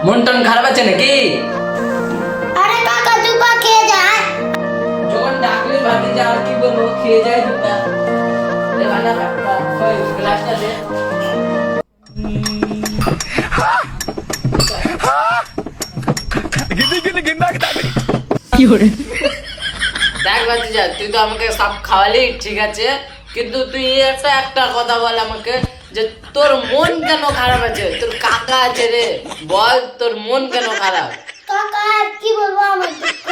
মন টন খারাপ আছে নাকি? আরে কাকা দুপা খেয়ে যায়। যখন ডাকলে ভাবি যে আর কি বলবো, খেয়ে যায় দুটা। দে বানা একটা ওই গ্লাসটা দে। কি করে? দেখ ভাতিজা, তুই তো আমাকে সব খাওয়ালি ঠিক আছে, কিন্তু তুই একটা কথা বল আমাকে যে তোর মন কেন খারাপ আছে? তোর কাকা আছে রে, বল তোর মন কেন খারাপ? কাকা আর কি বলবো আমার দুঃখ,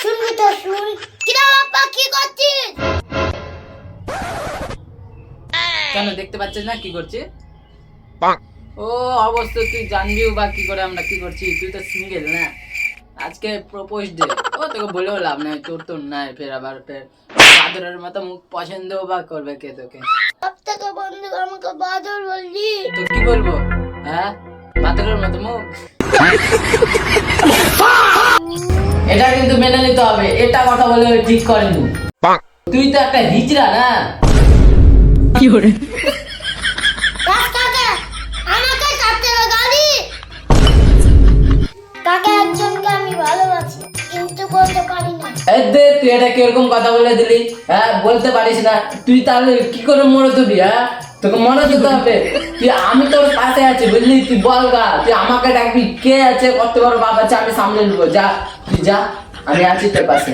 শুনবি তো শুন। কিরা বাপ্পা কি করছিস? কেন দেখতে পাচ্ছিস না কি করছি? ও অবশ্য তুই জানবিও বা কি করে আমরা কি করছি, তুই তো সিঙ্গেল না, আজকে প্রপোজ ডে। ও তোকে বলেও লাভ নাই, তোর তো নাই, ফের আবার ফের বাদরের মতো মুখ পছন্দ বা করবে কে তোকে? সব থেকে বন্ধু আমাকে বাদর বললি। তো কি বলবো? হ্যাঁ, বাদরের মতো মুখ। এটা কিন্তু মেনে নিতে হবে, এটা কথা বলে ঠিক করেনি। তুই তো একটা হিজড়া না? কি করে? কাকা আমাকে কাটতে গালি। কাকা একজনকে আমি ভালোবাসি কিন্তু বলতে পারি না। এই দে, তুই এটা কিরকম কথা বলে দিলি? হ্যাঁ, বলতে পারিস না তুই, তাহলে কি করে মনে দিবি? হ্যাঁ, তোকে মনে দিতে হবে। তুই, আমি তোর পাশে আছি বুঝলি, তুই বল গা, তুই আমাকে ডাকবি, কে আছে কত বড় বাপ আছে আমি সামলে নেবো, যা তুই যা, আমি আছি তোর পাশে।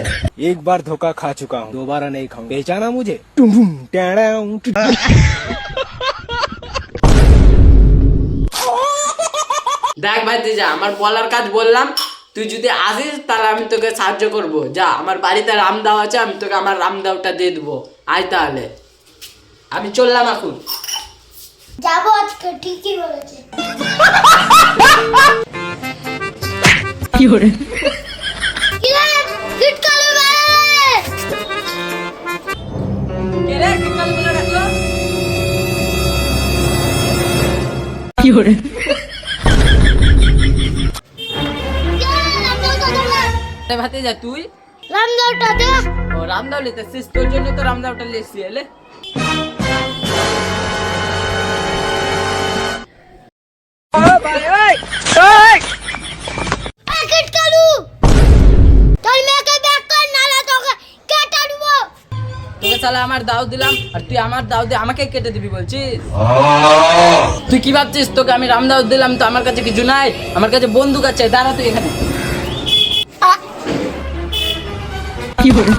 एक बार धोखा खा चुका हूँ, दोबारा नहीं खाऊंगा। पहचाना मुझे? टुम टुम टेड़ाऊं, टुम। দেখ ভাই, তুই যা, আমার বলার কাজ বললাম, তুই যদি আসিস তাহলে আমি তোকে সাহায্য করব। যা, আমার বাড়িতে রামদাও আছে, আমি তোকে আমার রামদাওটা দিয়ে দেবো। আয় তাহলে, আমি চললাম এখন। যাবো আজকে, ঠিকই বলেছে। কি করে? কিরা কিটকালু রে। কে রে, কি কাল বলে রাখলো? কি করে? ভাতে যা তুই। রামদাওটা দে। ও রামদাও লিতেছিস, তোর জন্য তো রামদাওটা লিখছি। এলে কিটকালু তোর মেয়েকে ব্যাক কর, নালা তোকে কেটে দেবো। তোকে সালা আমার দাও দিলাম, আর তুই আমার দাও দিয়ে আমাকে কেটে দিবি বলছিস? তুই কি ভাবছিস তোকে আমি রামদাও দিলাম তো আমার কাছে কিছু নাই? আমার কাছে বন্দুক আছে, দাঁড়া তুই এখানে। কি করে?